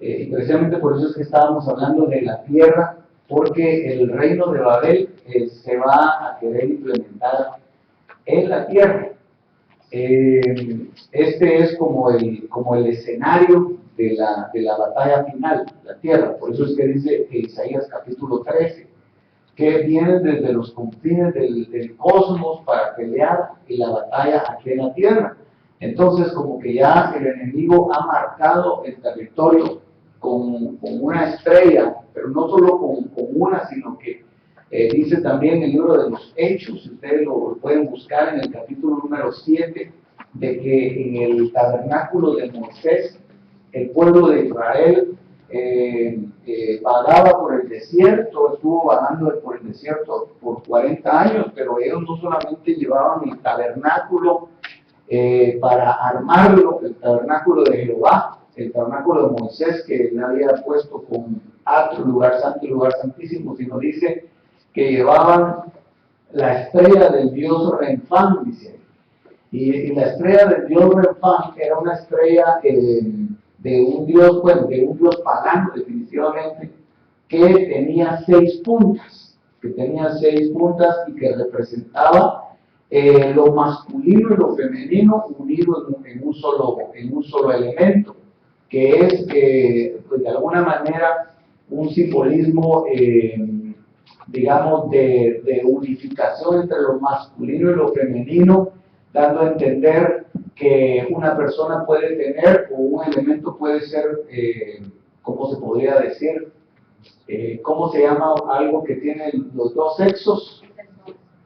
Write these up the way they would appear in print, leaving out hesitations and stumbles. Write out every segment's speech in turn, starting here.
y precisamente por eso es que estábamos hablando de la tierra, porque el reino de Babel se va a querer implementar en la tierra. Este es como el escenario de la batalla final, la tierra. Por eso es que dice que Isaías capítulo 13, que vienen desde los confines del cosmos para pelear en la batalla aquí en la tierra. Entonces, como que ya el enemigo ha marcado el territorio con una estrella, pero no solo con una, sino que dice también el libro de los Hechos, si ustedes lo pueden buscar en el capítulo número 7, de que en el tabernáculo de Moisés, el pueblo de Israel vagaba por el desierto, estuvo vagando por el desierto por 40 años, pero ellos no solamente llevaban el tabernáculo para armarlo, el tabernáculo de Jehová, el tabernáculo de Moisés que él había puesto con atrio, lugar santo y lugar santísimo, sino dice que llevaban la estrella del dios Renfán, dice. Y la estrella del dios Renfán era una estrella de un dios, bueno, de un dios pagano definitivamente, que tenía 6 puntas, y que representaba lo masculino y lo femenino unidos en un solo elemento, que es pues de alguna manera un simbolismo digamos de unificación entre lo masculino y lo femenino, dando a entender que una persona puede tener, o un elemento puede ser, ¿cómo se podría decir? ¿Cómo se llama algo que tiene los dos sexos?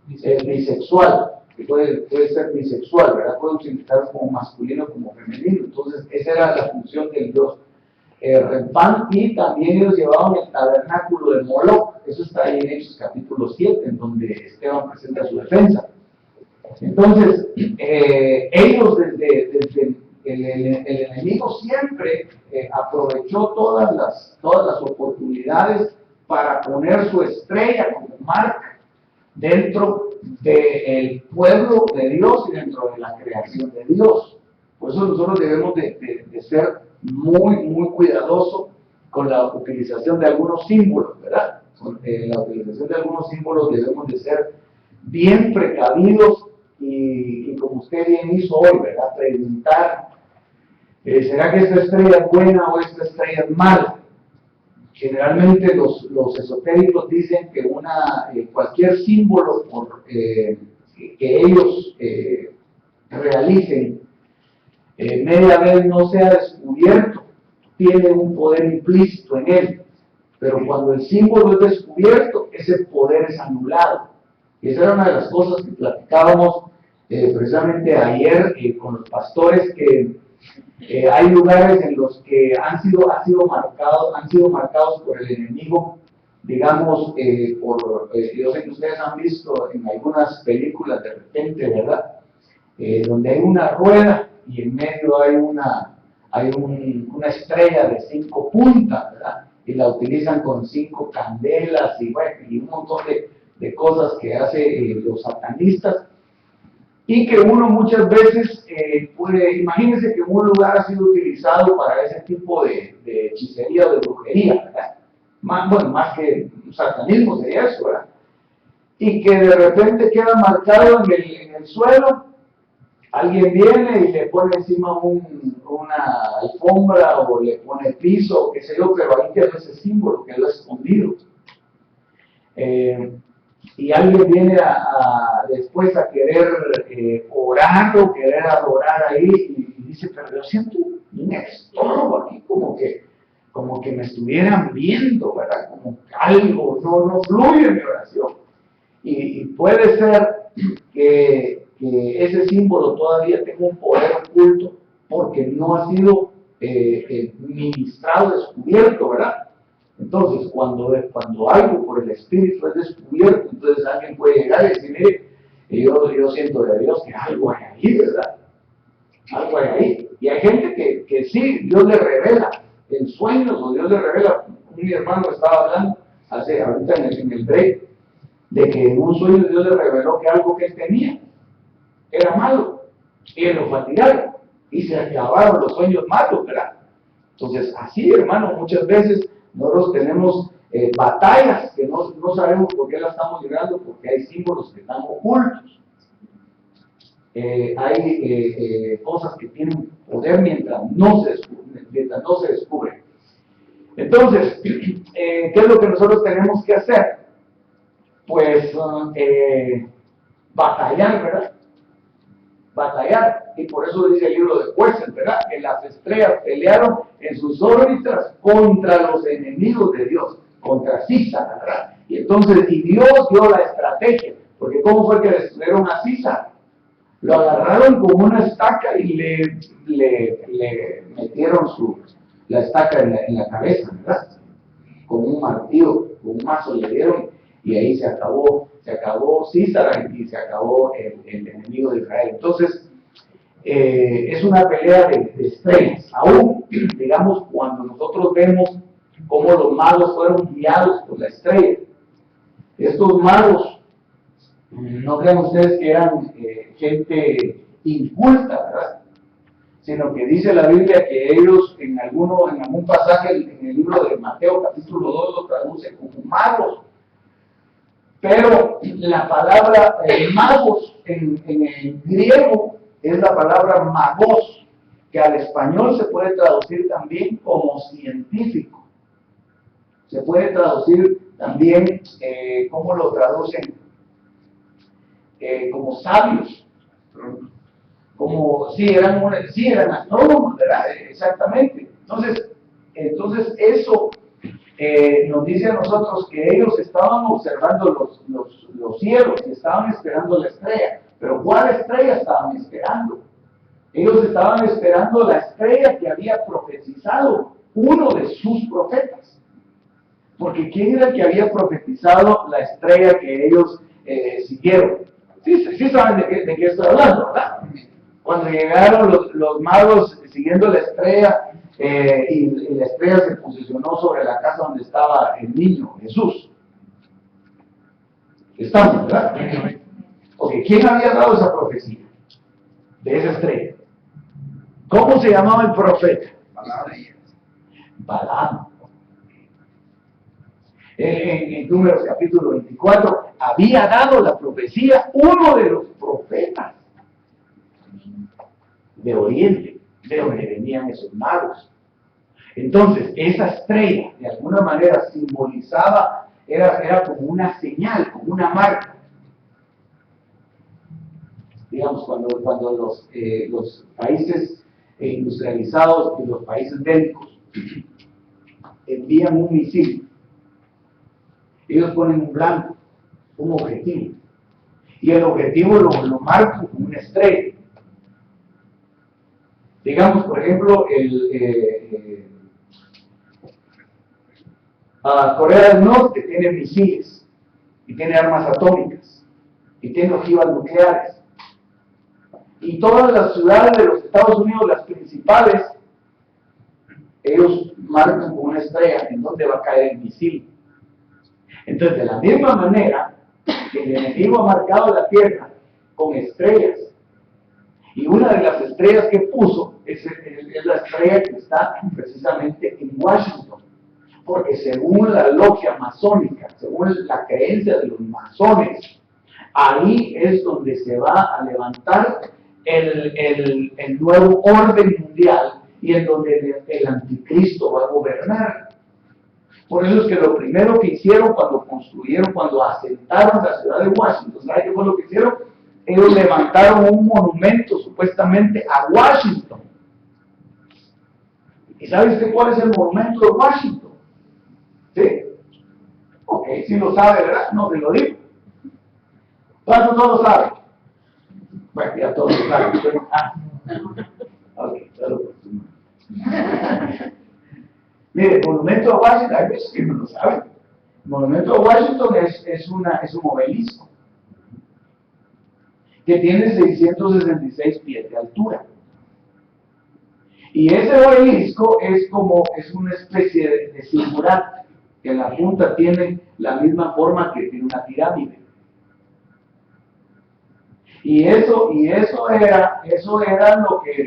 Bisexual, que puede ser bisexual, ¿verdad? Puede utilizar como masculino como femenino. Entonces, esa era la función del dios Renfán, y también ellos llevaban el tabernáculo de Moloch. Eso está ahí en Hechos capítulo 7, en donde Esteban presenta su defensa. Entonces, ellos desde el enemigo siempre aprovechó todas las oportunidades para poner su estrella como marca dentro del pueblo de Dios y dentro de la creación de Dios. Por eso nosotros debemos de ser muy cuidadosos con la utilización de algunos símbolos, ¿verdad? Con la utilización de algunos símbolos debemos de ser bien precavidos y como usted bien hizo hoy, ¿verdad? Preguntar, ¿será que esta estrella es buena o esta estrella es mala? Generalmente los esotéricos dicen que cualquier símbolo que ellos realicen media vez no sea descubierto, tiene un poder implícito en él. Pero cuando el símbolo es descubierto, ese poder es anulado. Y esa era una de las cosas que platicábamos precisamente ayer con los pastores, que hay lugares en los que han sido marcados por el enemigo, digamos, yo sé que ustedes han visto en algunas películas de repente, ¿verdad? Donde hay una rueda y en medio hay una estrella de 5 puntas, ¿verdad? Y la utilizan con 5 candelas y, bueno, y un montón de cosas que hacen los satanistas, y que uno muchas veces imagínense que un lugar ha sido utilizado para ese tipo de hechicería o de brujería, ¿verdad? Más que satanismo sería eso, ¿verdad? Y que de repente queda marcado en el suelo, alguien viene y le pone encima una alfombra o le pone piso o qué sé yo, pero ahí quedó ese símbolo, quedó escondido. Y alguien viene después a querer orar o querer adorar ahí y dice, pero yo siento un estorbo aquí, como que me estuvieran viendo, ¿verdad? Como que algo no fluye en mi oración. Y puede ser que ese símbolo todavía tenga un poder oculto porque no ha sido ministrado, descubierto, ¿verdad? Entonces, cuando algo por el Espíritu es descubierto, entonces alguien puede llegar y decir, mire, yo siento de Dios que algo hay ahí, ¿verdad? Algo hay ahí. Y hay gente que sí, Dios le revela en sueños, o Dios le revela. Mi hermano estaba hablando ahorita en el break, de que en un sueño Dios le reveló que algo que él tenía era malo, y él lo fatigaron, y se acabaron los sueños malos, ¿verdad? Entonces, así, hermano, muchas veces nosotros tenemos batallas que no sabemos por qué las estamos librando, porque hay símbolos que están ocultos. Hay cosas que tienen poder mientras no se descubren. Entonces, ¿qué es lo que nosotros tenemos que hacer? Pues batallar, ¿verdad? Batallar. Y por eso dice el libro de Jueces, ¿verdad? Que las estrellas pelearon en sus órbitas contra los enemigos de Dios, contra Císara, ¿verdad? Y entonces, y Dios dio la estrategia, porque ¿cómo fue que destruyeron a Císara? Lo agarraron con una estaca y le metieron la estaca en la cabeza, ¿verdad? Con un martillo, con un mazo le dieron, y ahí se acabó Císara y se acabó el enemigo de Israel. Entonces, es una pelea de estrellas. Aún, digamos, cuando nosotros vemos cómo los magos fueron guiados por la estrella, estos magos, no crean ustedes que eran gente inculta, ¿verdad? Sino que dice la Biblia que ellos en algún pasaje en el libro de Mateo capítulo 2 lo traducen como magos. Pero la palabra magos en el griego es la palabra magos, que al español se puede traducir también como científico. Se puede traducir también, ¿cómo lo traducen? Como sabios. Como, sí, eran astrónomos, ¿verdad? Exactamente. Entonces eso nos dice a nosotros que ellos estaban observando los cielos y estaban esperando la estrella. Pero ¿cuál estrella estaban esperando? Ellos estaban esperando la estrella que había profetizado uno de sus profetas. Porque ¿quién era el que había profetizado la estrella que ellos siguieron? Sí saben de qué estoy hablando, ¿verdad? Cuando llegaron los magos siguiendo la estrella, y la estrella se posicionó sobre la casa donde estaba el niño, Jesús. Estamos, ¿verdad? Ok, ¿quién había dado esa profecía? De esa estrella. ¿Cómo se llamaba el profeta? Balaam. En Números capítulo 24, había dado la profecía uno de los profetas de Oriente, de donde venían esos magos. Entonces, esa estrella, de alguna manera, simbolizaba, era como una señal, como una marca. Digamos, cuando los países industrializados y los países bélicos envían un misil, ellos ponen un blanco, un objetivo, y el objetivo lo marcan con una estrella. Digamos, por ejemplo, Corea del Norte tiene misiles, y tiene armas atómicas, y tiene ojivas nucleares. Y todas las ciudades de los Estados Unidos, las principales, ellos marcan con una estrella en donde va a caer el misil. Entonces, de la misma manera que el enemigo ha marcado la tierra con estrellas, y una de las estrellas que puso es la estrella que está precisamente en Washington, porque según la logia masónica, según la creencia de los masones, ahí es donde se va a levantar el nuevo orden mundial y en donde el anticristo va a gobernar. Por eso es que lo primero que hicieron cuando asentaron la ciudad de Washington, ¿sabe qué fue lo que hicieron? Ellos levantaron un monumento supuestamente a Washington. ¿Y sabes cuál es el monumento de Washington? ¿Sí? Ok, si lo sabe, ¿verdad? No te lo digo. ¿Cuántos no lo saben? Bueno, ya todos lo saben. Ok, solo por tu mano. Mire, el monumento a Washington, hay veces que no lo saben. El monumento a Washington es un obelisco que tiene 666 pies de altura. Y ese obelisco es una especie de zigurate, que en la punta tiene la misma forma que tiene una pirámide. Y eso era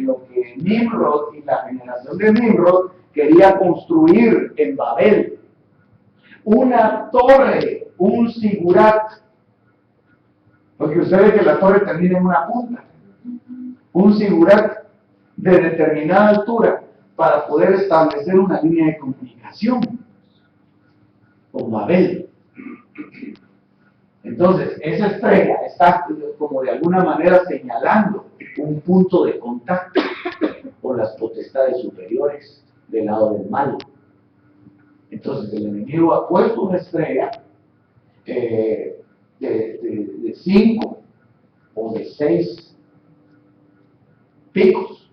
lo que Nimrod y la generación de Nimrod quería construir en Babel una torre, un sigurat, porque usted ve que la torre termina en una punta, un sigurat de determinada altura para poder establecer una línea de comunicación con Babel. Entonces, esa estrella está como de alguna manera señalando un punto de contacto con las potestades superiores del lado del mal. Entonces, el enemigo ha puesto una estrella de 5 o de 6 picos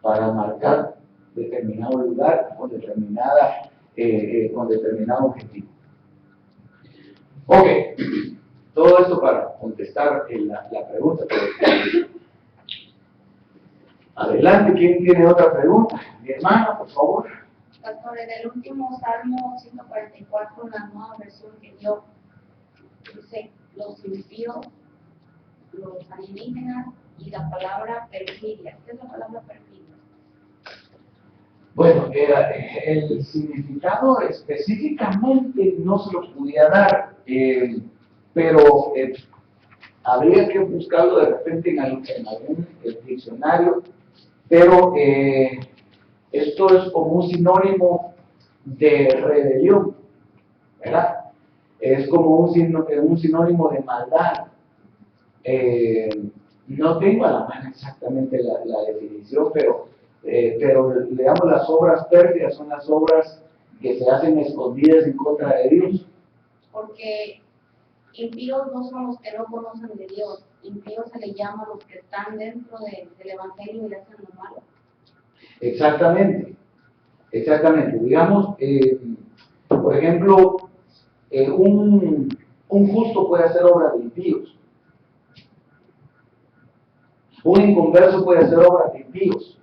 para marcar determinado lugar con determinado objetivo. Ok, todo esto para contestar la pregunta. Adelante, ¿quién tiene otra pregunta? Mi hermana, por favor. Pastor, en el último Salmo 144, la nueva versión que dio, dice los impíos, los alienígenas y la palabra perfidia. ¿Qué es la palabra perfidia? Bueno, el significado específicamente no se lo podía dar, pero habría que buscarlo de repente en algún diccionario, pero esto es como un sinónimo de rebelión, ¿verdad? Es como un sinónimo de maldad. No tengo a la mano exactamente la definición, pero digamos, las obras pérfidas son las obras que se hacen escondidas en contra de Dios. Porque impíos no son los que no conocen de Dios, impíos se le llama a los que están dentro del Evangelio y hacen lo malo. Exactamente. Digamos, por ejemplo, un justo puede hacer obras de impíos. Un inconverso puede hacer obras de impíos.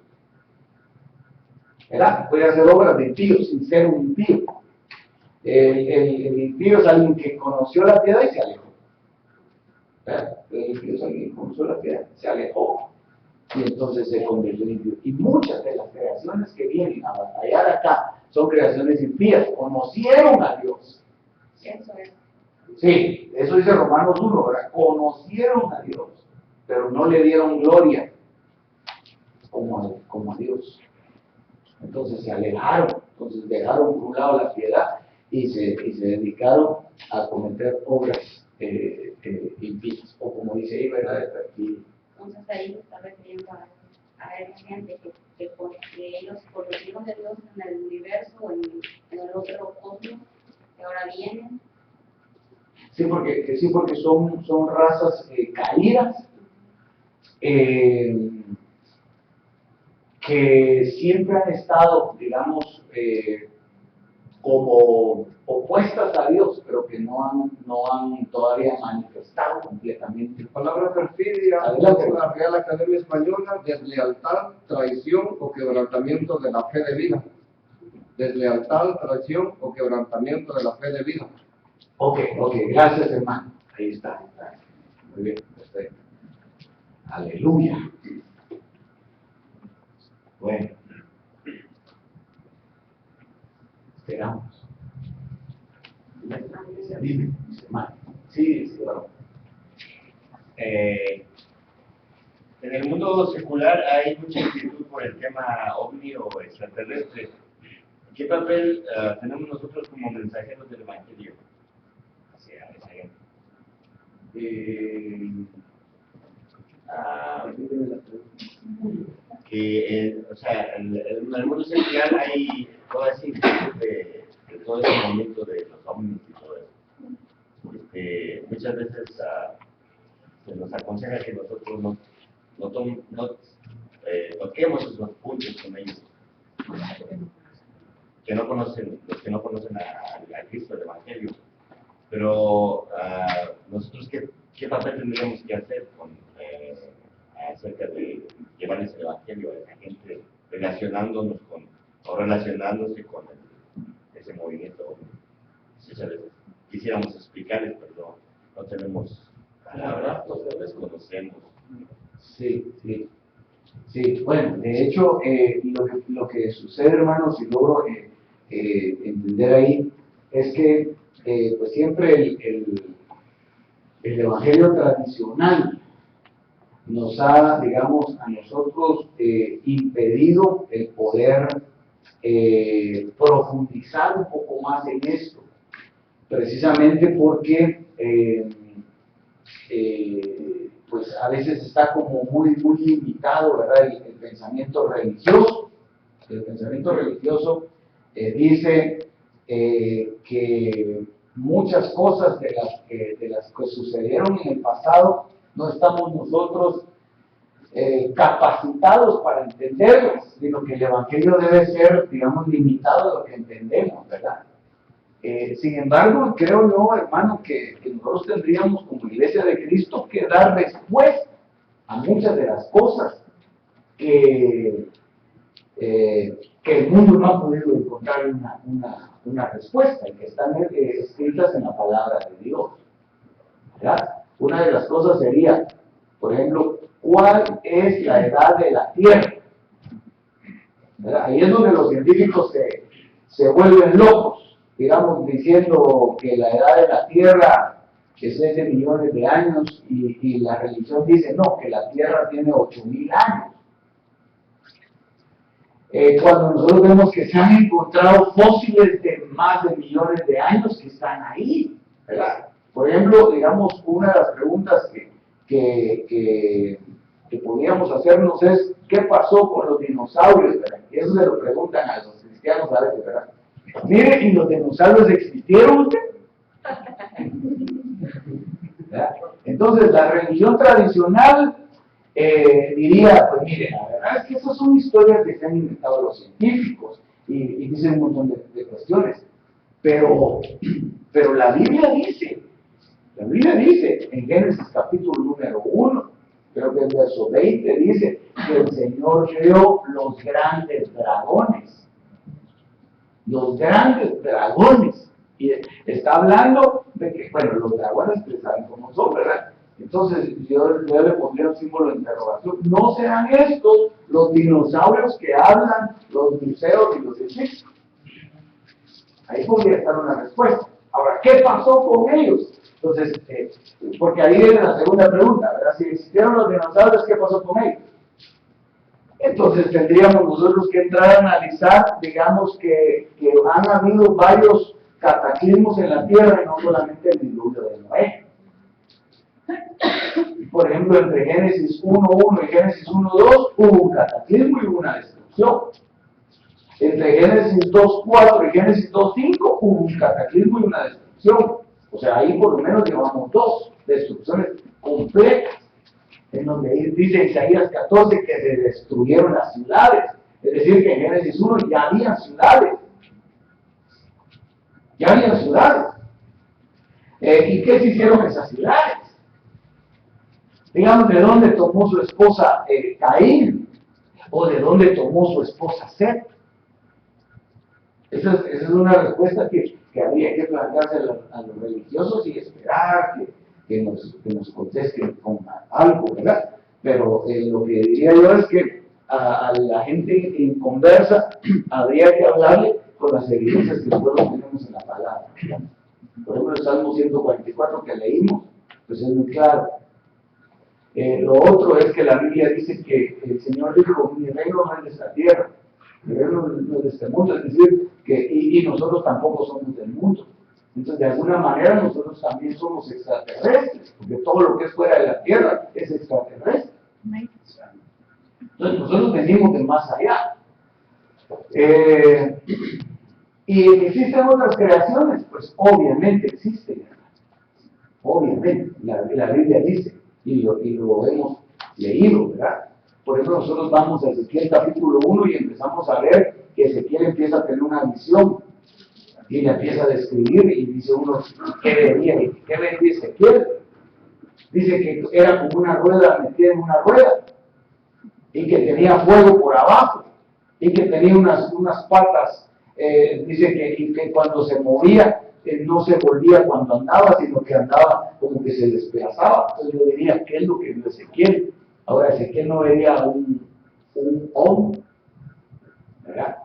¿Verdad? Puede hacer obras de impíos sin ser un impío. El impío es alguien que conoció la piedad y se alejó. ¿Verdad? El impío es alguien que conoció la piedad, se alejó y entonces se convirtió en impío. Y muchas de las creaciones que vienen a batallar acá son creaciones impías, conocieron a Dios. Eso es. Sí, eso dice Romanos 1, ¿verdad? Conocieron a Dios, pero no le dieron gloria como a Dios. Entonces se alejaron, entonces dejaron por un lado la piedad y se dedicaron a cometer obras impías, o como dice ahí, ¿verdad? De perfil. Entonces ahí se está refiriendo a esa gente que ellos conocieron de Dios en el universo o en el otro cosmos que ahora vienen. Sí, porque son razas caídas que siempre han estado, digamos, como opuestas a Dios, pero que no han todavía manifestado completamente. La palabra perfidia en la Real Academia Española, deslealtad, traición o quebrantamiento de la fe de vida. Deslealtad, traición o quebrantamiento de la fe de vida. Ok, gracias hermano. Ahí está. Muy bien, perfecto. Aleluya. Bueno. Esperamos. Dime, hermano. Sí, claro. En el mundo secular hay mucha inquietud por el tema ovni o extraterrestre. ¿Qué papel tenemos nosotros como mensajeros del Evangelio hacia esa gente? O sea, en el mundo secular hay toda esa inquietud de todo ese movimiento de los ovnis y todo eso. Muchas veces se nos aconseja que nosotros no toquemos esos puntos con ellos, los que no conocen a Cristo, el Evangelio. Pero nosotros, ¿qué papel tendríamos que hacer acerca de llevarles el Evangelio a esa gente, relacionándose con ese movimiento? Muchas veces quisiéramos explicarles, pero no tenemos palabras, los desconocemos. Sí. Sí, bueno, de hecho, lo que sucede, hermanos, si logro entender ahí, es que pues siempre el evangelio tradicional nos ha, digamos, a nosotros impedido el poder profundizar un poco más en esto, precisamente porque pues a veces está como muy limitado, ¿verdad? El pensamiento religioso. El pensamiento religioso dice que muchas cosas de las que sucedieron en el pasado no estamos nosotros capacitados para entenderlas, sino que el Evangelio debe ser, digamos, limitado a lo que entendemos, ¿verdad? Sin embargo, creo yo, hermano, que nosotros tendríamos como Iglesia de Cristo que dar respuesta a muchas de las cosas que el mundo no ha podido encontrar una respuesta y que están escritas en la palabra de Dios, ¿verdad? Una de las cosas sería, por ejemplo, ¿cuál es la edad de la Tierra? ¿Verdad? Ahí es donde los científicos se vuelven locos, digamos, diciendo que la edad de la Tierra es de millones de años y la religión dice no, que la Tierra tiene 8.000 años. Cuando nosotros vemos que se han encontrado fósiles de más de millones de años que están ahí, ¿verdad? Por ejemplo, digamos, una de las preguntas que podríamos hacernos es, ¿qué pasó con los dinosaurios? ¿Verdad? Y eso se lo preguntan a los cristianos a veces, ¿verdad? Mire, ¿y los dinosaurios existieron usted? ¿Verdad? Entonces, la religión tradicional diría, pues mire, la verdad es que esas son historias que se han inventado los científicos y dicen un montón de cuestiones, pero la Biblia dice en Génesis capítulo número 1, creo que el verso 20 dice que el Señor creó los grandes dragones, y está hablando de que, bueno, los dragones ustedes saben cómo son, ¿verdad? Entonces yo le pondría un símbolo de interrogación. ¿No serán estos los dinosaurios que hablan los museos y los egipcios? Ahí podría estar una respuesta. Ahora, ¿qué pasó con ellos? Entonces, porque ahí viene la segunda pregunta, ¿verdad? Si existieron los dinosaurios, ¿qué pasó con ellos? Entonces tendríamos nosotros que entrar a analizar, digamos, que han habido varios cataclismos en la tierra y no solamente el diluvio de Noé. Por ejemplo, entre Génesis 1.1 y Génesis 1.2 hubo un cataclismo y hubo una destrucción. Entre Génesis 2.4 y Génesis 2.5 hubo un cataclismo y una destrucción. O sea, ahí por lo menos llevamos dos destrucciones completas. En donde dice Isaías 14 que se destruyeron las ciudades. Es decir, que en Génesis 1 ya había ciudades. ¿Y qué se hicieron esas ciudades? Digamos, ¿de dónde tomó su esposa Caín? ¿O de dónde tomó su esposa Set? Esa es una respuesta que habría que plantearse a los religiosos y esperar que nos contesten con algo, ¿verdad? Pero lo que diría yo es que a la gente inconversa habría que hablarle con las evidencias que nosotros tenemos en la palabra, ¿verdad? Por ejemplo, el Salmo 144 que leímos, pues es muy claro. Lo otro es que la Biblia dice que el Señor dijo, mi reino no es de esta tierra, mi reino no es de este mundo, es decir, y nosotros tampoco somos del mundo. Entonces, de alguna manera, nosotros también somos extraterrestres, porque todo lo que es fuera de la tierra es extraterrestre. Entonces, nosotros venimos de más allá. ¿Y existen otras creaciones? Pues obviamente existen. Obviamente, la Biblia dice, y lo hemos leído, ¿verdad? Por ejemplo, nosotros vamos a Ezequiel capítulo 1 y empezamos a ver que Ezequiel empieza a tener una visión y le empieza a describir y dice uno, ¿qué venía Ezequiel? Dice que era como una rueda metida en una rueda y que tenía fuego por abajo y que tenía unas patas, dice que cuando se movía no se volvía cuando andaba, sino que andaba como que se despedazaba. Entonces yo diría, ¿qué es lo que vio Ezequiel? Ahora Ezequiel no veía un hombre, ¿verdad?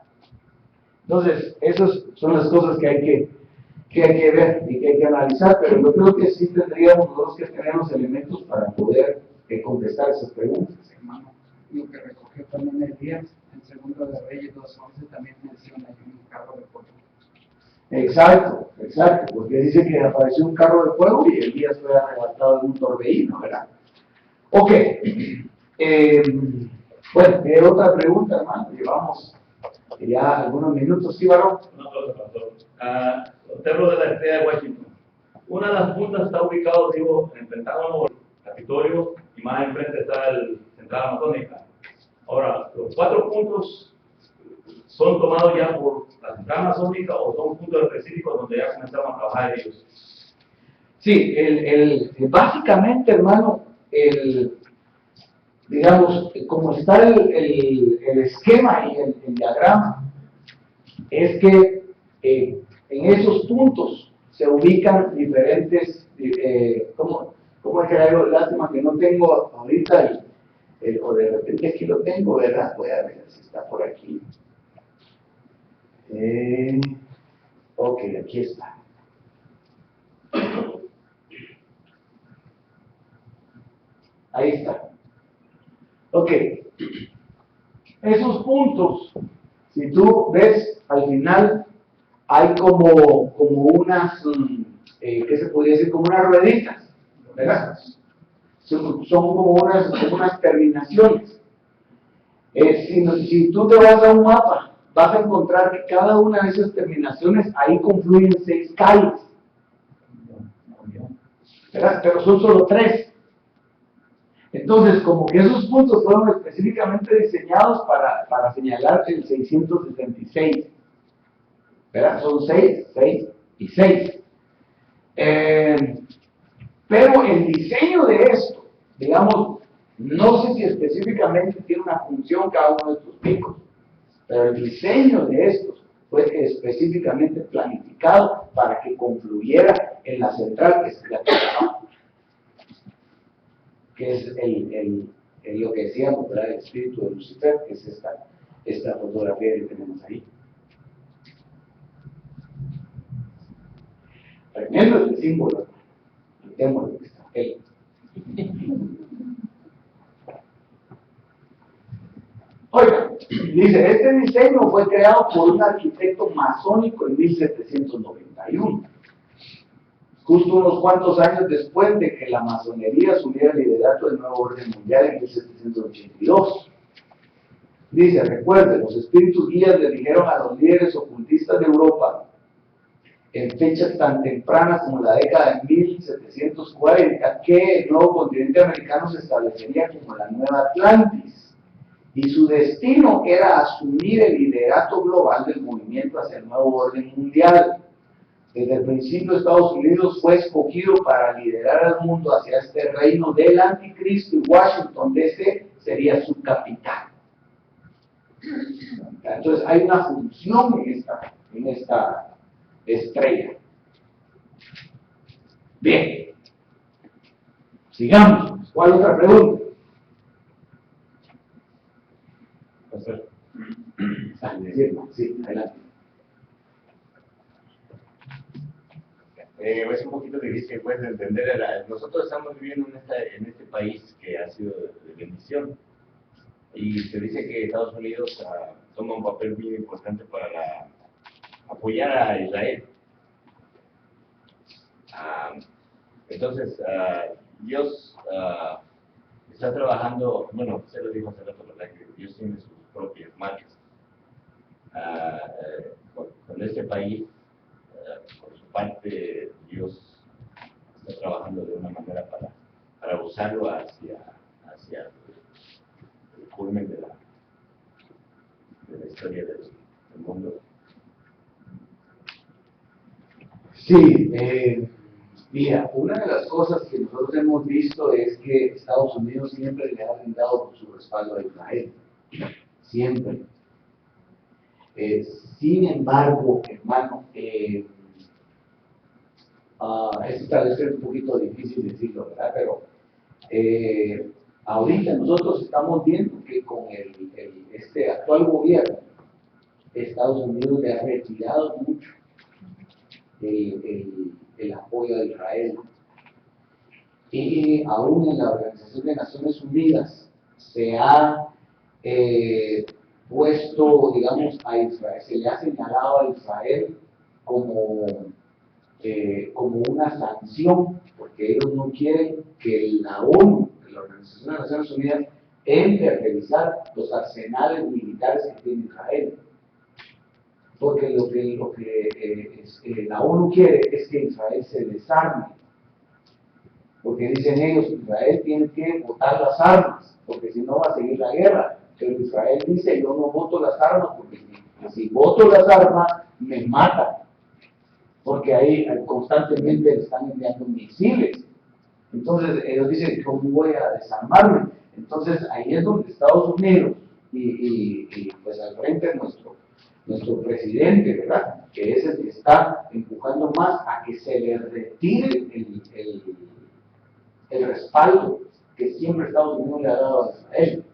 Entonces, esas son las cosas que hay que ver y que hay que analizar, pero yo creo que sí tendríamos nosotros que tener los elementos para poder contestar esas preguntas, hermano. Lo que recogió también Elías, en Segundo de Reyes 2:11 también menciona un carro de fuego. Exacto, porque dice que apareció un carro de fuego y Elías fue arrebatado en un torbellino, ¿verdad? Ok, bueno, otra pregunta, hermano, llevamos ya algunos minutos, ¿sí, varón? Una cosa, pastor. Cerro de la Estrella de Washington. Una de las puntas está ubicado, digo, en el Pentágono, Capitolio, y más enfrente está el Central Amazónica. Ahora, los 4 puntos son tomados ya por la Central Amazónica o son puntos específicos donde ya comenzaron a trabajar ellos. Sí, básicamente, hermano, digamos, como está el esquema y el diagrama, es que en esos puntos se ubican diferentes, ¿cómo es que hay? Lástima que no tengo ahorita o de repente aquí lo tengo, ¿verdad? Voy a ver si está por aquí. Ok, aquí está. Ahí está. Ok. Esos puntos, si tú ves, al final hay como unas, ¿qué se podría decir? Como unas rueditas, ¿verdad? Son como unas terminaciones. Si tú te vas a un mapa, vas a encontrar que cada una de esas terminaciones, ahí confluyen 6 calles, ¿verdad? Pero son solo 3. Entonces, como que esos puntos fueron específicamente diseñados para señalar el 676, ¿verdad? Son 6, 6 y 6. Pero el diseño de esto, digamos, no sé si específicamente tiene una función cada uno de estos picos, pero el diseño de estos fue específicamente planificado para que confluyera en la central que es la que es lo que decíamos, ¿verdad? El espíritu de Lucifer, que es esta fotografía que tenemos ahí. Tremendo este símbolo, quitémoslo que está ahí. Oiga, dice, este diseño fue creado por un arquitecto masónico en 1791. Justo unos cuantos años después de que la masonería asumiera el liderato del nuevo orden mundial en 1782. Dice, recuerde, los espíritus guías le dijeron a los líderes ocultistas de Europa, en fechas tan tempranas como la década de 1740, que el nuevo continente americano se establecería como la nueva Atlantis, y su destino era asumir el liderato global del movimiento hacia el nuevo orden mundial. Desde el principio Estados Unidos fue escogido para liderar al mundo hacia este reino del anticristo y Washington DC sería su capital. Entonces hay una función en esta estrella. Bien. Sigamos. ¿Cuál otra pregunta? Sí, adelante. Es un poquito difícil pues, de entender. Nosotros estamos viviendo en este país que ha sido de bendición. Y se dice que Estados Unidos toma un papel muy importante para apoyar a Israel. Entonces, Dios está trabajando, bueno, se lo dijo hace rato, ¿verdad? Que Dios tiene sus propias marcas con este país. Por su parte, Dios está trabajando de una manera para usarlo hacia el culmen de la historia del mundo. Sí, mira, una de las cosas que nosotros hemos visto es que Estados Unidos siempre le ha brindado su respaldo a Israel, siempre. Sin embargo, hermano, esto tal vez es un poquito difícil decirlo, ¿verdad? Pero Ahorita nosotros estamos viendo que con este actual gobierno, Estados Unidos le ha retirado mucho el apoyo a Israel. Y aún en la Organización de Naciones Unidas se ha puesto, digamos, a Israel, se le ha señalado a Israel como una sanción, porque ellos no quieren que la ONU, la Organización de Naciones Unidas, entre a revisar los arsenales militares que tiene Israel. Porque lo que la ONU quiere es que Israel se desarme. Porque dicen ellos, Israel tiene que botar las armas, porque si no va a seguir la guerra. Pero Israel dice, yo no boto las armas, porque si boto las armas, me matan. Porque ahí constantemente le están enviando misiles. Entonces ellos dicen, ¿cómo voy a desarmarme? Entonces ahí es donde Estados Unidos y pues al frente nuestro presidente, ¿verdad? Que es el que está empujando más a que se le retire el respaldo que siempre Estados Unidos le ha dado a Israel.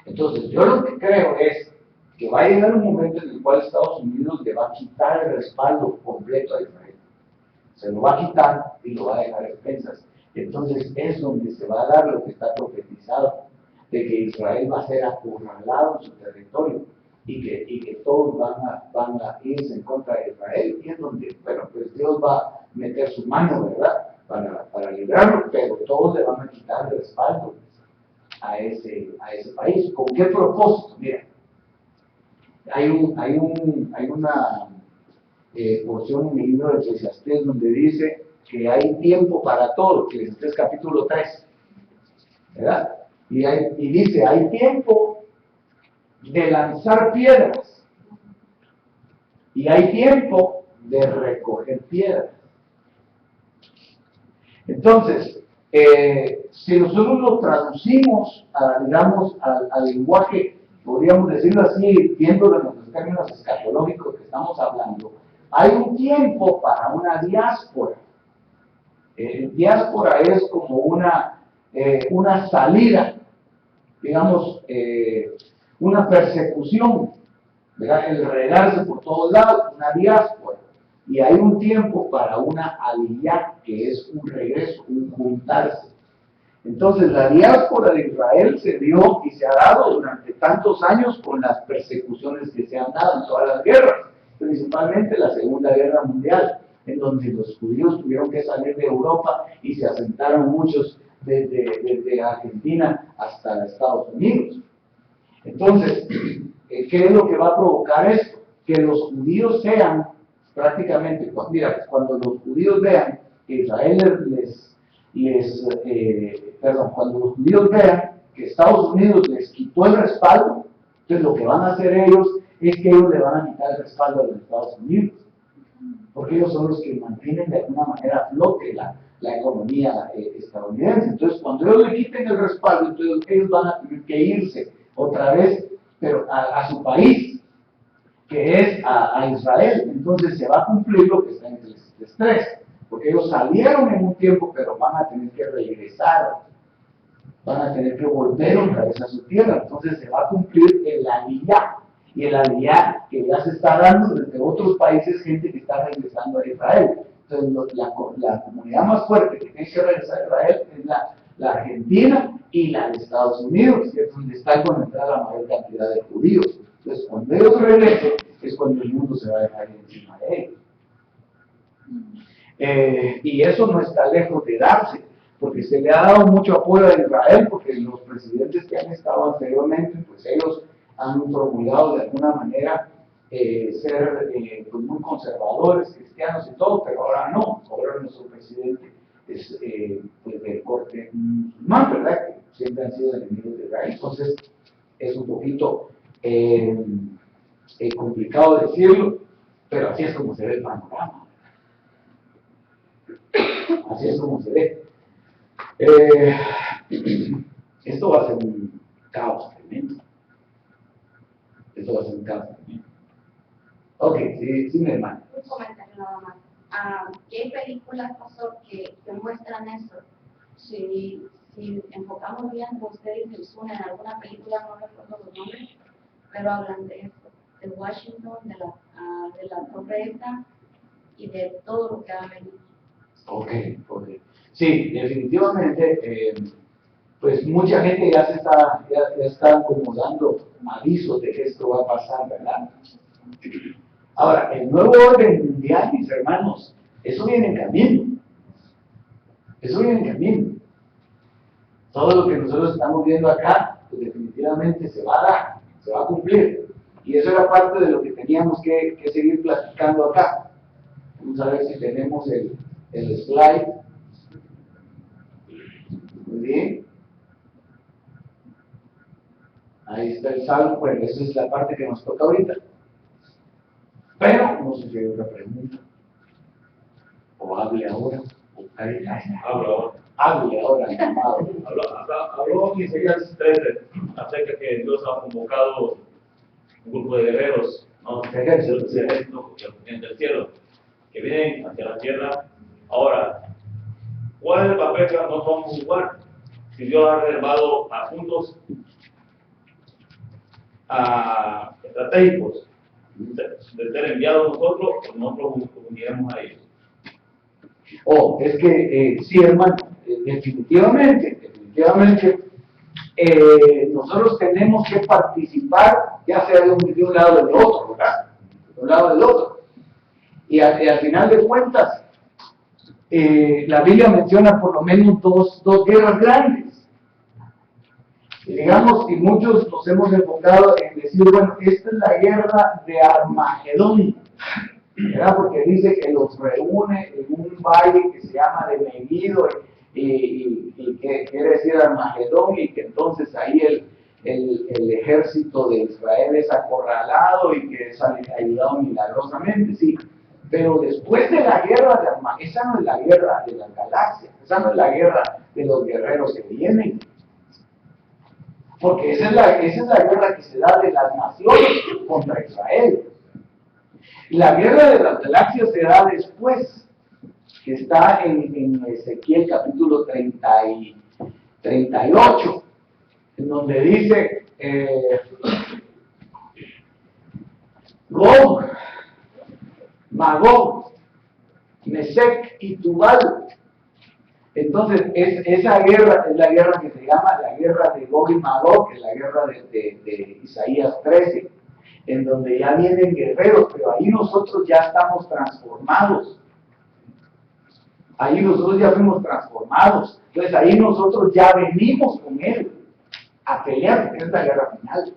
Entonces yo lo que creo es que va a llegar un momento en el cual Estados Unidos le va a quitar el respaldo completo a Israel. Se lo va a quitar y lo va a dejar a expensas. Entonces es donde se va a dar lo que está profetizado, de que Israel va a ser acorralado en su territorio y que todos van a irse en contra de Israel. Y es donde, bueno, pues Dios va a meter su mano, ¿verdad? Para librarlo, pero todos le van a quitar el respaldo a ese país. ¿Con qué propósito? Mira, hay una porción en el libro de Eclesiastés donde dice que hay tiempo para todo, Eclesiastés capítulo 3, ¿verdad? Y dice, hay tiempo de lanzar piedras y hay tiempo de recoger piedras. Entonces, si nosotros lo traducimos, digamos, al lenguaje, podríamos decirlo así, viéndolo en los términos escatológicos que estamos hablando, hay un tiempo para una diáspora. Diáspora es como una salida, digamos, una persecución, ¿verdad? El regarse por todos lados, una diáspora. Y hay un tiempo para una aliyá, que es un regreso, un juntarse. Entonces la diáspora de Israel se dio y se ha dado durante tantos años con las persecuciones que se han dado en todas las guerras, principalmente la Segunda Guerra Mundial, en donde los judíos tuvieron que salir de Europa y se asentaron muchos desde Argentina hasta Estados Unidos. Entonces, ¿qué es lo que va a provocar esto? Que los judíos sean prácticamente, cuando los judíos vean que Israel cuando los judíos vean que Estados Unidos les quitó el respaldo, entonces lo que van a hacer ellos es que ellos le van a quitar el respaldo a los Estados Unidos, porque ellos son los que mantienen de alguna manera a flote la economía estadounidense. Entonces, cuando ellos le quiten el respaldo, entonces ellos van a tener que irse otra vez, pero a su país, que es a Israel. Entonces se va a cumplir lo que está en el 3, porque ellos salieron en un tiempo, pero van a tener que regresar, van a tener que volver otra vez a su tierra. Entonces se va a cumplir el aliyá, y el aliyá que ya se está dando desde otros países, gente que está regresando a Israel. Entonces la comunidad más fuerte que tiene que regresar a Israel es la Argentina y la de Estados Unidos, que es donde está concentrada la mayor cantidad de judíos. Entonces, cuando ellos regresen, es cuando el mundo se va a dejar encima de ellos. Y eso no está lejos de darse, porque se le ha dado mucho apoyo a Israel, porque los presidentes que han estado anteriormente, pues ellos han promulgado de alguna manera ser pues muy conservadores, cristianos y todo, pero ahora no. Ahora nuestro presidente es pues del corte musulmán, ¿verdad? Que siempre han sido enemigos de Israel. Entonces, es un poquito complicado decirlo, pero así es como se ve el panorama. Así es como se ve. Esto va a ser un caos tremendo. Esto va a ser un caos tremendo. Ok, sí, mi hermano. Un comentario nada más. ¿Qué películas, pastor, que muestran eso? Si si enfocamos bien, ustedes el Zoom en alguna película, no recuerdo los nombres, pero hablan de esto, de Washington, de la torre esta y de todo lo que ha venido. Ok. Sí, definitivamente, pues mucha gente ya está como dando avisos de que esto va a pasar, ¿verdad? Ahora, el nuevo orden mundial, mis hermanos, eso viene en camino. Eso viene en camino. Todo lo que nosotros estamos viendo acá, pues definitivamente se va a dar, se va a cumplir. Y eso era parte de lo que teníamos que seguir platicando acá. Vamos a ver si tenemos el slide. Muy bien. Ahí está el salmo. Bueno, esa es la parte que nos toca ahorita. Pero no sé si hay otra pregunta. O hable ahora. Hable ahora, mi amado. Habló en Isaías 13 acerca que Dios ha convocado un grupo de guerreros, ¿no? Ejército del cielo, que vienen hacia la tierra. Ahora, ¿cuál es el papel que nosotros vamos a jugar? Si Dios ha reservado a puntos estratégicos de ser enviados nosotros, o nosotros uniremos a ellos. Es que sí, hermano, definitivamente, nosotros tenemos que participar, ya sea de un lado o del otro, ¿verdad? De un lado o del otro. Y al final de cuentas, la Biblia menciona por lo menos dos guerras grandes. Y digamos, y muchos nos hemos enfocado en decir, bueno, esta es la guerra de Armagedón, ¿verdad? Porque dice que los reúne en un valle que se llama de Megiddo, y que quiere decir Armagedón, y que entonces ahí el ejército de Israel es acorralado y que sale ayudado milagrosamente, sí. Pero después de la guerra de Armagedón, esa no es la guerra de las galaxias, esa no es la guerra de los guerreros que vienen. Porque esa es la guerra que se da de las naciones contra Israel. La guerra de las galaxias se da después, que está en Ezequiel capítulo 38, en donde dice Gog, Magog, Mesec y Tubal. Entonces, esa guerra es la guerra que se llama la guerra de Gog y Magog, que es la guerra de Isaías 13, en donde ya vienen guerreros, pero ahí nosotros ya estamos transformados. Ahí nosotros ya fuimos transformados. Entonces ahí nosotros ya venimos con Él a pelear, porque es la guerra final.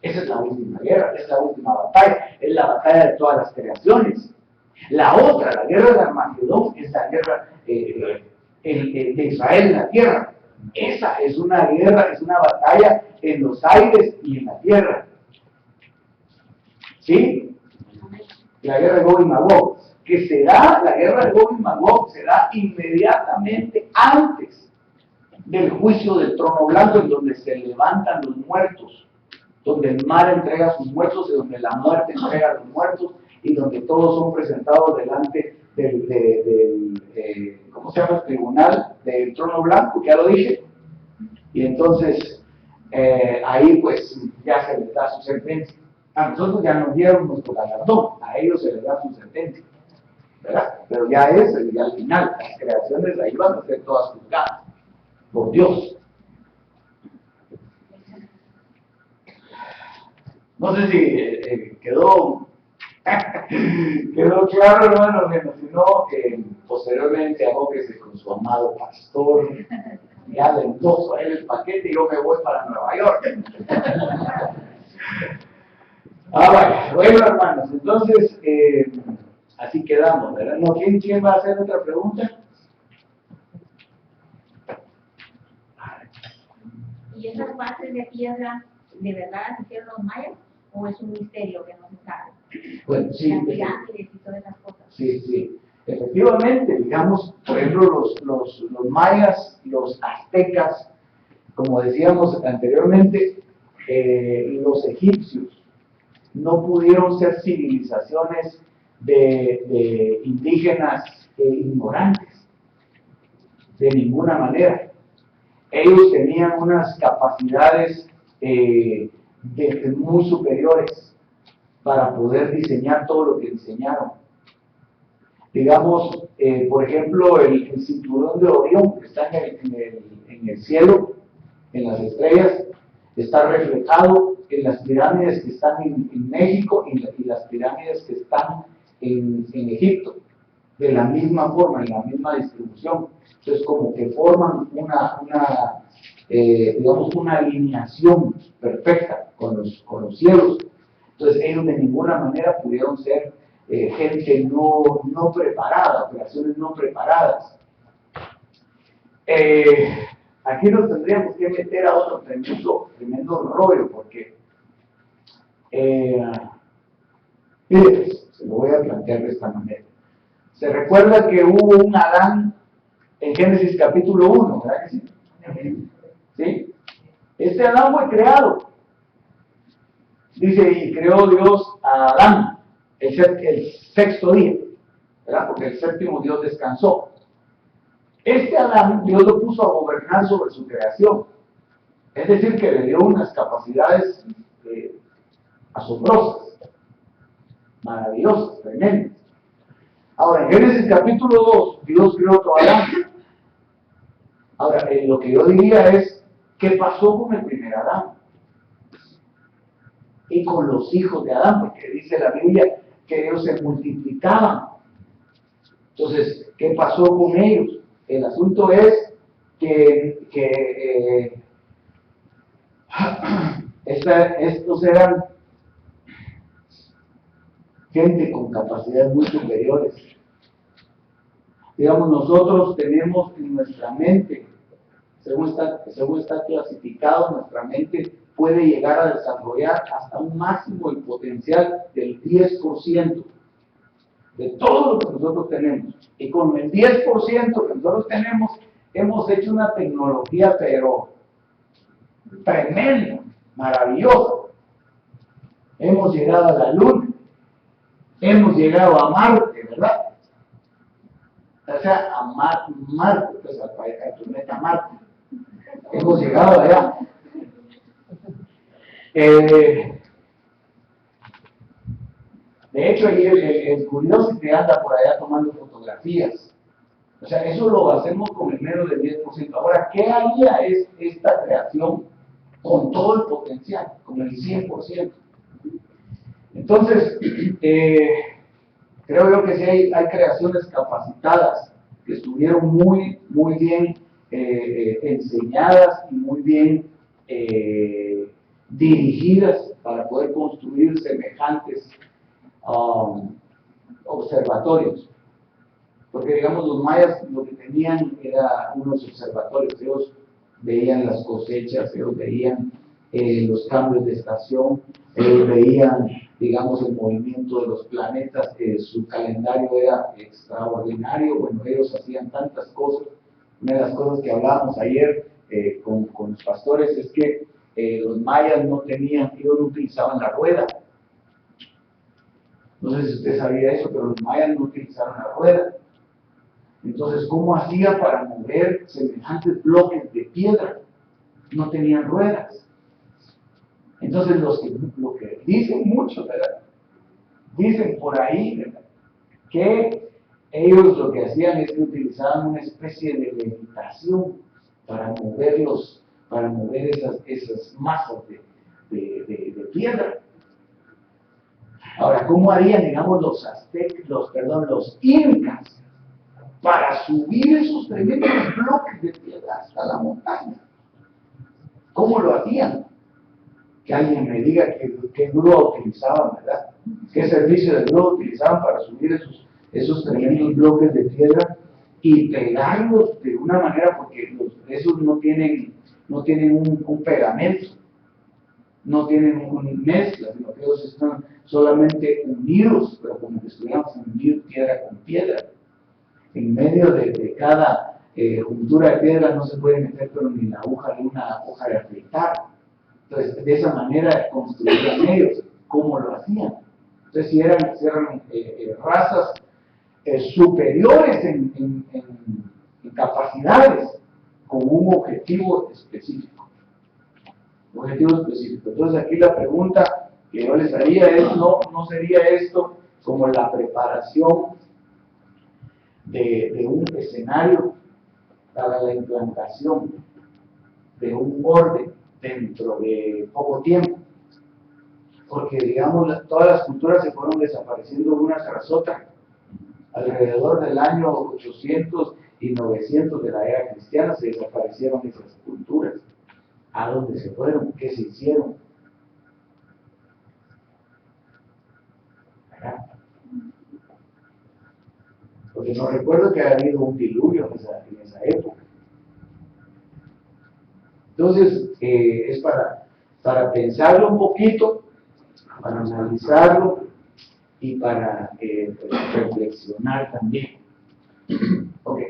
Esa es la última guerra, es la última batalla, es la batalla de todas las creaciones. La otra, la guerra de Armagedón, es la guerra de Israel en la tierra. Esa es una guerra, es una batalla en los aires y en la tierra. ¿Sí? La guerra de Gog y Magog, que se da, la guerra de Gog y Magog se da inmediatamente antes del juicio del trono blanco, en donde se levantan los muertos, donde el mar entrega sus muertos, y donde la muerte entrega los muertos, y donde todos son presentados delante del ¿cómo se llama? El tribunal del trono blanco, que ya lo dije. Y entonces ahí pues ya se les da su sentencia. A nosotros ya nos dieron nuestro galardón, a ellos se les da su sentencia, ¿verdad? Pero ya al final, las creaciones ahí van a ser todas juzgadas por Dios. No sé si quedó claro, hermano, si no, posteriormente abóquese con su amado pastor, ya le endoso a él el paquete y yo me voy para Nueva York. Vaya, bueno, hermanos, entonces, así quedamos, ¿verdad? ¿No? ¿Quién va a hacer otra pregunta? ¿Y esas bases de piedra de verdad hicieron los mayas o es un misterio que no se sabe? Bueno, sí. Las pirámides y todas esas cosas. Sí. Efectivamente, digamos, por ejemplo, los mayas, los aztecas, como decíamos anteriormente, los egipcios, no pudieron ser civilizaciones de indígenas ignorantes, de ninguna manera. ellos tenían unas capacidades muy superiores para poder diseñar todo lo que diseñaron. Digamos, por ejemplo, el cinturón de Orión que está en el cielo, en las estrellas, está reflejado en las pirámides que están en México y las pirámides que están en Egipto, de la misma forma, en la misma distribución. Entonces, como que forman digamos, una alineación perfecta con los cielos. Entonces, ellos de ninguna manera pudieron ser gente no preparada, operaciones no preparadas. Aquí nos tendríamos que meter a otro tremendo rollo, porque, mire, se lo voy a plantear de esta manera. Se recuerda que hubo un Adán en Génesis capítulo 1, ¿verdad que sí? ¿Sí? Este Adán fue creado. Dice, y creó Dios a Adán el sexto día, ¿verdad? Porque el séptimo Dios descansó. Este Adán, Dios lo puso a gobernar sobre su creación. Es decir, que le dio unas capacidades asombrosas, maravillosas, tremendas. Ahora, en Génesis capítulo 2, Dios creó otro Adán. Ahora, lo que yo diría es, ¿qué pasó con el primer Adán? Y con los hijos de Adán, porque dice la Biblia que ellos se multiplicaban. Entonces, ¿qué pasó con ellos? El asunto es que estos eran gente con capacidades muy superiores. Digamos, nosotros tenemos en nuestra mente, según está clasificado, nuestra mente puede llegar a desarrollar hasta un máximo el potencial del 10% de todo lo que nosotros tenemos. Y con el 10% que nosotros tenemos, hemos hecho una tecnología, pero tremenda, maravillosa. Hemos llegado a la Luna, hemos llegado a Marte, ¿verdad? O sea, a Marte, pues al planeta Marte. Hemos llegado allá. De hecho, el curioso que anda por allá tomando fotografías. O sea, eso lo hacemos con el menos del 10%. Ahora, ¿qué haría esta creación con todo el potencial, con el 100%? Entonces, creo yo que sí hay creaciones capacitadas que estuvieron muy bien enseñadas y muy bien dirigidas para poder construir semejantes observatorios. Porque, digamos, los mayas lo que tenían era unos observatorios. Ellos veían las cosechas, ellos veían los cambios de estación, ellos veían, digamos, el movimiento de los planetas, su calendario era extraordinario. Bueno, ellos hacían tantas cosas. Una de las cosas que hablábamos ayer con los pastores es que los mayas ellos no utilizaban la rueda. No sé si usted sabía eso, pero los mayas no utilizaron la rueda. Entonces, ¿cómo hacía para mover semejantes bloques de piedra? No tenían ruedas. Entonces, lo que dicen muchos, ¿verdad? Dicen por ahí, ¿verdad?, que ellos lo que hacían es que utilizaban una especie de levitación para mover esas masas de piedra. Ahora, ¿cómo harían, digamos, los incas para subir esos tremendos bloques de piedra hasta la montaña? ¿Cómo lo hacían? Que alguien me diga qué grúa utilizaban, ¿verdad? ¿Qué servicio de grúa utilizaban para subir esos tremendos bloques de piedra y pegarlos de una manera? Porque esos no tienen un pegamento, no tienen una mezcla, sino que ellos están solamente unidos, pero como que estuviéramos unidos piedra con piedra. En medio de cada juntura de piedra no se puede meter pero ni la aguja de una hoja de afeitar. Entonces, de esa manera construían ellos. ¿Cómo lo hacían? Entonces, si eran razas superiores en capacidades, con un objetivo específico. Un objetivo específico. Entonces aquí la pregunta que yo les haría es, ¿no sería esto como la preparación de un escenario para la implantación de un orden dentro de poco tiempo? Porque, digamos, todas las culturas se fueron desapareciendo una tras otra. Alrededor del año 800 y 900 de la era cristiana se desaparecieron esas culturas. ¿A dónde se fueron? ¿Qué se hicieron? ¿Verdad? Porque no recuerdo que haya habido un diluvio en esa época. Entonces, es para pensarlo un poquito, para analizarlo y para reflexionar también. Ok.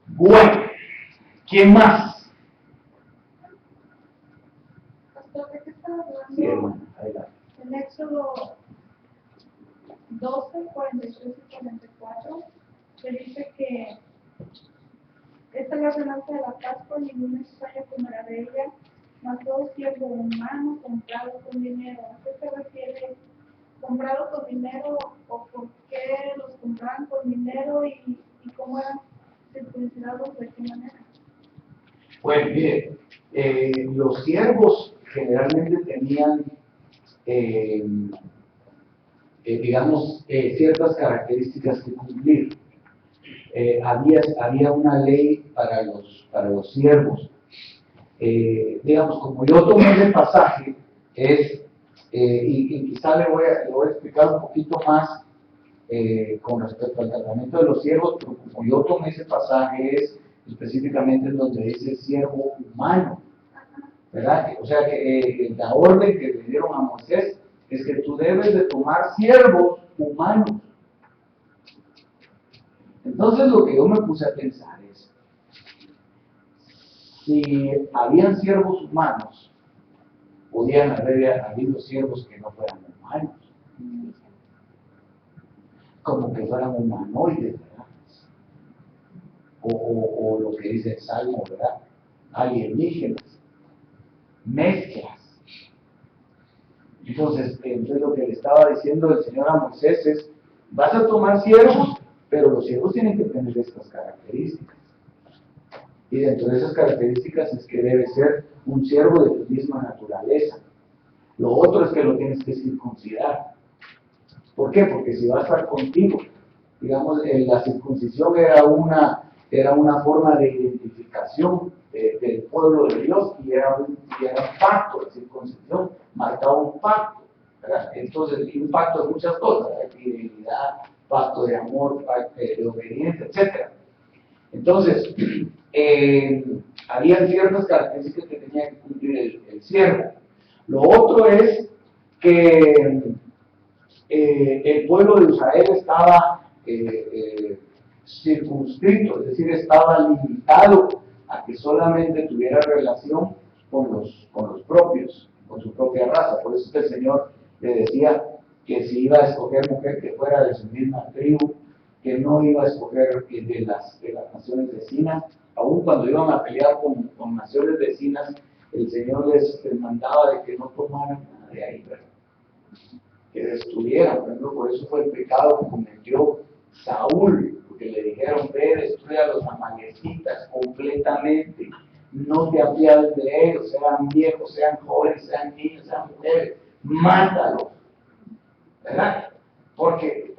Bueno, ¿quién más? Pastor, ¿de qué está hablando? Sí, hermano, adelante. En Éxodo 12, 43 y 44, se dice que esta es la ordenanza de la Pascua, ningún extraño comerá de ella, mas todo siervo humano comprado con dinero. ¿A qué se refiere comprado con dinero o por qué los compraban con dinero y cómo eran circuncidados, de qué manera? Bueno, mire, los siervos generalmente tenían, digamos, ciertas características que cumplir. Había una ley para los siervos. Digamos, como yo tomé ese pasaje, y quizá le voy a explicar un poquito más con respecto al tratamiento de los siervos, pero como yo tomé ese pasaje es específicamente en donde dice siervo humano, ¿verdad? O sea que la orden que le dieron a Moisés es que tú debes de tomar siervos humanos. Entonces lo que yo me puse a pensar es, si habían siervos humanos, podían haber habido siervos que no fueran humanos, como que fueran humanoides, ¿verdad? O lo que dice el Salmo, ¿verdad? Alienígenas, mezclas. Entonces lo que le estaba diciendo el Señor a Moisés es, vas a tomar siervos, pero los siervos tienen que tener estas características. Y dentro de esas características es que debe ser un siervo de tu misma naturaleza. Lo otro es que lo tienes que circuncidar. ¿Por qué? Porque si va a estar contigo, digamos, la circuncisión era una forma de identificación del pueblo de Dios y era un pacto. La circuncisión marcaba un pacto, ¿verdad? Entonces, y un pacto de muchas cosas, de fidelidad, pacto de amor, pacto de obediencia, etc. Entonces, había ciertas características que tenía que cumplir el siervo. Lo otro es que el pueblo de Israel estaba circunscrito, es decir, estaba limitado a que solamente tuviera relación con los propios, con su propia raza. Por eso el Señor le decía que si iba a escoger mujer que fuera de su misma tribu, que no iba a escoger de las naciones vecinas, aun cuando iban a pelear con naciones vecinas, el Señor les mandaba de que no tomaran nada de ahí, ¿verdad? Que destruyeran. Por ejemplo, por eso fue el pecado que cometió Saúl, porque le dijeron, ve, destruye a los amalecitas completamente, no te apiades de ellos, sean viejos, sean jóvenes, sean niños, sean mujeres, mátalos, ¿verdad? Porque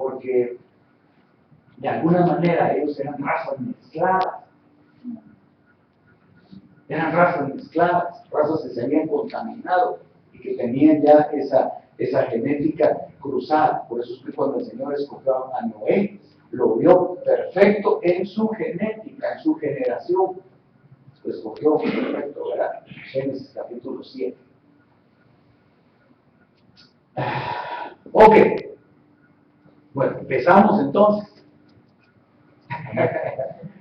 de alguna manera ellos eran razas mezcladas, razas que se habían contaminado y que tenían ya esa genética cruzada. Por eso es que cuando el Señor escogió a Noé, lo vio perfecto en su genética, en su generación. Lo escogió perfecto, ¿verdad? Génesis capítulo 7. Ok. Bueno, empezamos entonces.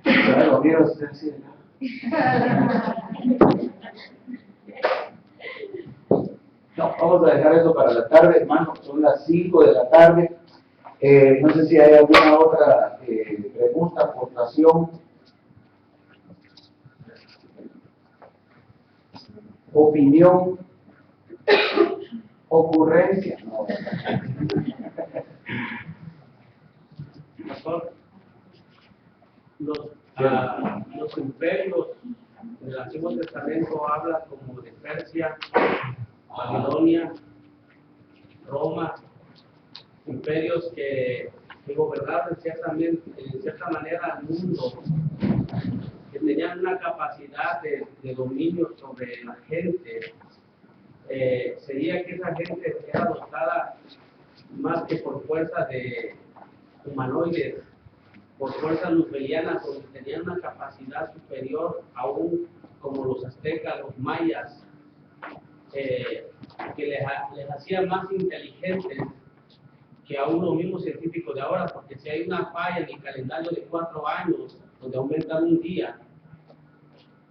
Bueno, mira usted así, ¿no? No, vamos a dejar eso para la tarde, hermano. Son las 5 de la tarde. No sé si hay alguna otra pregunta, aportación. opinión, ocurrencia. No. Pastor, los imperios del Antiguo Testamento habla como de Persia, Babilonia, Roma, imperios que gobernaban en cierta manera al mundo, que tenían una capacidad de dominio sobre la gente. Sería que esa gente era dotada más que por fuerza de humanoides, por fuerzas luzbelianas, donde tenían una capacidad superior aún como los aztecas, los mayas, que les hacía más inteligentes que aún los mismos científicos de ahora, porque si hay una falla en el calendario de 4 años, donde aumentan un día,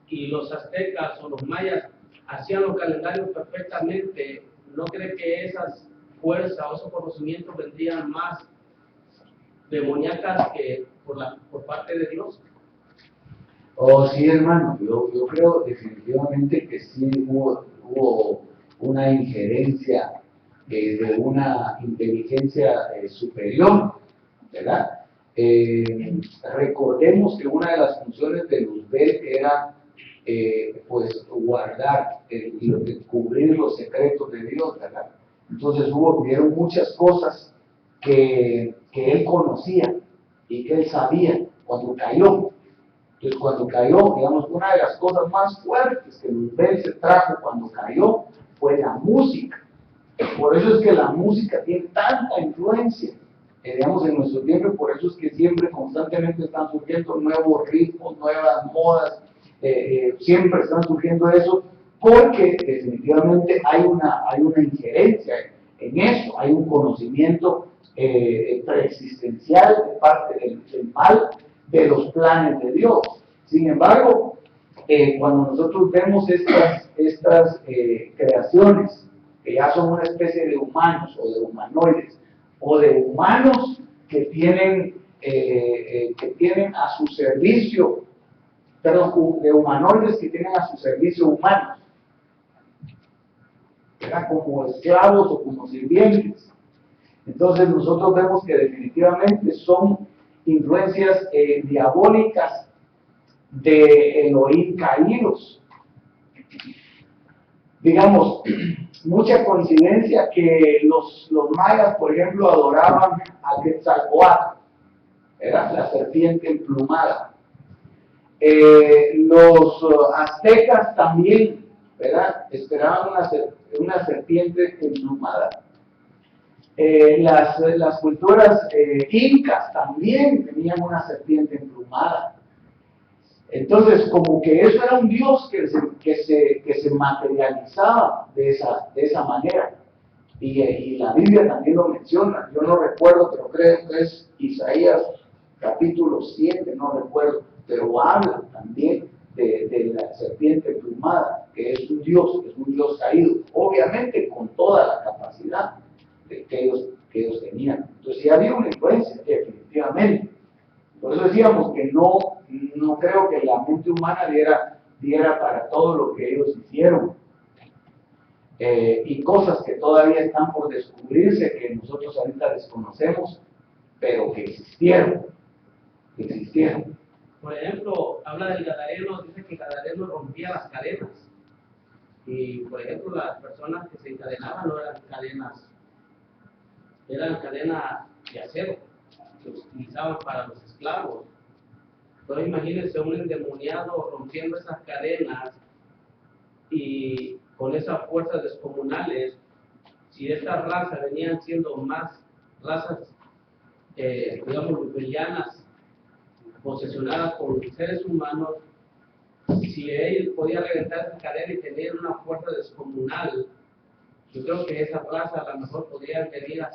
y los aztecas o los mayas hacían los calendarios perfectamente, ¿no cree que esas fuerzas o esos conocimientos vendrían más demoníacas que por parte de Dios? Oh, sí, hermano, yo creo definitivamente que sí hubo una injerencia de una inteligencia superior, ¿verdad? Recordemos que una de las funciones de Luzbel era pues guardar y descubrir los secretos de Dios, ¿verdad? Entonces hubieron muchas cosas que él conocía y que él sabía cuando cayó. Entonces cuando cayó, digamos, una de las cosas más fuertes que Luzbel se trajo cuando cayó fue la música. Por eso es que la música tiene tanta influencia, digamos, en nuestro tiempo, y por eso es que siempre, constantemente están surgiendo nuevos ritmos, nuevas modas, siempre están surgiendo eso, porque definitivamente hay una injerencia en eso, hay un conocimiento preexistencial de parte del mal, de los planes de Dios. Sin embargo, cuando nosotros vemos estas creaciones, que ya son una especie de humanos o de humanoides, o de humanos que tienen a su servicio, perdón, de humanoides que tienen a su servicio humanos, ¿verdad? Como esclavos o como sirvientes. Entonces nosotros vemos que definitivamente son influencias diabólicas de Elohim caídos. Digamos, mucha coincidencia que los mayas, por ejemplo, adoraban a Quetzalcóatl, era la serpiente emplumada. Los aztecas también, ¿verdad? Esperaban una serpiente emplumada. Las culturas incas también tenían una serpiente emplumada. Entonces, como que eso era un Dios que se materializaba de esa manera. Y la Biblia también lo menciona. Yo no recuerdo, pero creo que es Isaías capítulo 7, no recuerdo, pero habla también de la serpiente emplumada, que es un Dios caído, obviamente con toda la capacidad que ellos tenían. Entonces, sí había una influencia, definitivamente. Por eso decíamos que no creo que la mente humana diera para todo lo que ellos hicieron. Y cosas que todavía están por descubrirse, que nosotros ahorita desconocemos, pero que existieron. Por ejemplo, habla del Gadareno, dice que el Gadareno rompía las cadenas. Y, por ejemplo, las personas que se encadenaban no eran cadenas de acero, que utilizaban para los esclavos. Entonces imagínense un endemoniado rompiendo esas cadenas y con esas fuerzas descomunales. Si estas razas venían siendo más razas, digamos, luzbelianas, posesionadas por seres humanos, si él podía reventar esa cadena y tener una fuerza descomunal, yo creo que esa raza a lo mejor podría venir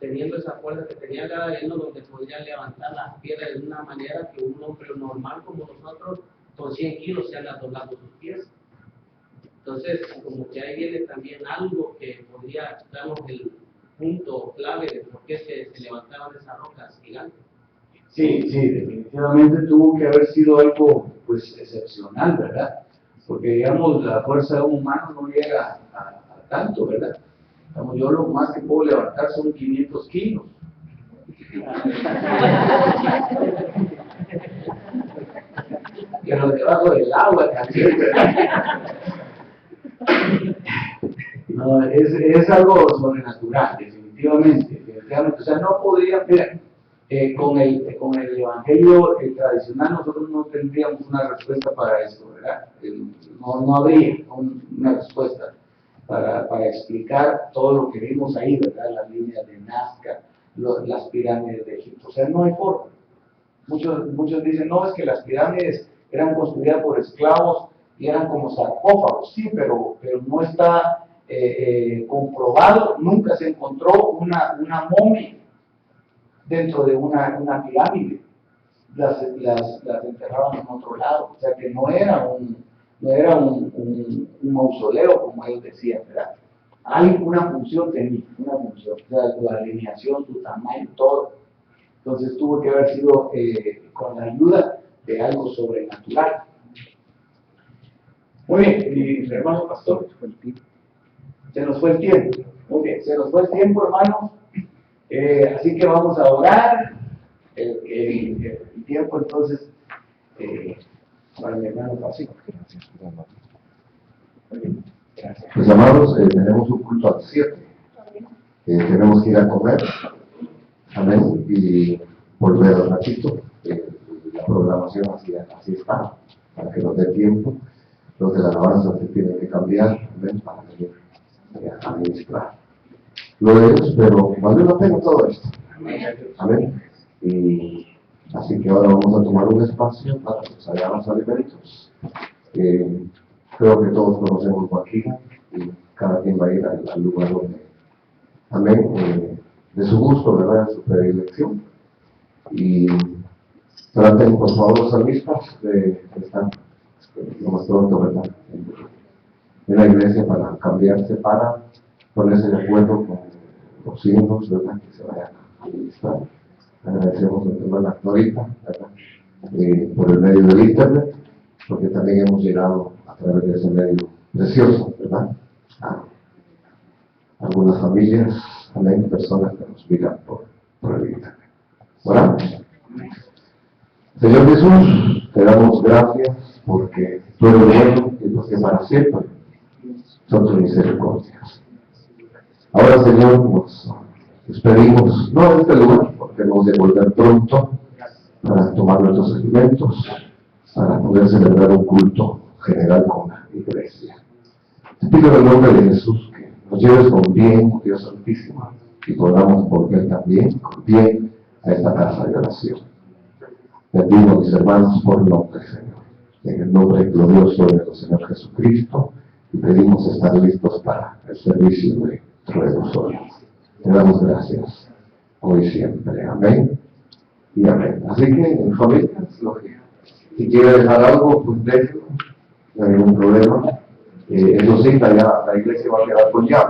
teniendo esa fuerza que tenía el Gadareno, donde podría levantar las piedras de una manera que un hombre normal como nosotros, con 100 kilos, se anda doblando sus pies. Entonces, como que ahí viene también algo que podría darnos el punto clave de por qué se levantaban esas rocas gigantes. Sí, definitivamente tuvo que haber sido algo pues excepcional, ¿verdad? porque digamos la fuerza de un humano no llega a tanto, ¿verdad? Digamos, yo lo más que puedo levantar son 500 kilos. Pero debajo del agua también, ¿verdad? No, es algo sobrenatural, definitivamente. O sea, no podría, mira, con el evangelio tradicional nosotros no tendríamos una respuesta para esto, ¿verdad? No habría una respuesta para explicar todo lo que vimos ahí, ¿verdad? Las líneas de Nazca, las pirámides de Egipto. O sea, no hay forma. Muchos dicen, no, es que las pirámides eran construidas por esclavos y eran como sarcófagos. Sí, pero no está comprobado, nunca se encontró una momia dentro de una pirámide. Las enterraban en otro lado. O sea, que no era un mausoleo, como ellos decían, ¿verdad? Hay una función, tenía una función, o sea, la alineación, su tamaño, todo. Entonces tuvo que haber sido con la ayuda de algo sobrenatural. Muy bien, mi hermano pastor, se nos fue el tiempo. Muy bien, se nos fue el tiempo, hermanos. Así que vamos a orar. El tiempo, entonces, para mi hermano pastor. Pues amados, tenemos un culto a las 7. Tenemos que ir a comer. Amén. Y volver al ratito. La programación así está, para que nos dé tiempo. Los de la alabanza se tienen que cambiar, amén, para venir a ministrar. Lo de ellos, pero valió la pena todo esto. Amén. Y así que ahora vamos a tomar un espacio para que salgan los alimentos. Creo que todos conocemos Joaquín y cada quien va a ir al lugar donde, amén, de su gusto, ¿verdad?, de su predilección. Y traten, por favor, los salmistas de estar lo más pronto, ¿verdad?, en la iglesia para cambiarse, para ponerse de acuerdo con los himnos, ¿verdad?, que se vayan a administrar. Agradecemos a la hermana Norita, ¿verdad?, por el medio del internet, porque también hemos llegado a través de ese medio precioso, ¿verdad?, a algunas familias, amén, personas que nos miran por el internet. Oramos. Señor Jesús, te damos gracias porque tú eres bueno y porque para siempre son tus misericordias. Ahora, Señor, nos despedimos, no de este lugar, porque hemos de volver pronto para tomar nuestros alimentos, para poder celebrar un culto general con la iglesia. Te pido en el nombre de Jesús que nos lleves con bien, oh Dios Santísimo, y podamos volver también con bien a esta casa de oración. Bendigo a mis hermanos por el nombre, Señor, en el nombre glorioso de nuestro Señor Jesucristo, y pedimos estar listos para el servicio de ruegos hoy. Te damos gracias hoy y siempre. Amén y amén. Así que, en familia, si quiere dejar algo, pues déjelo, no hay ningún problema. Eso sí, la iglesia va a quedar con llave.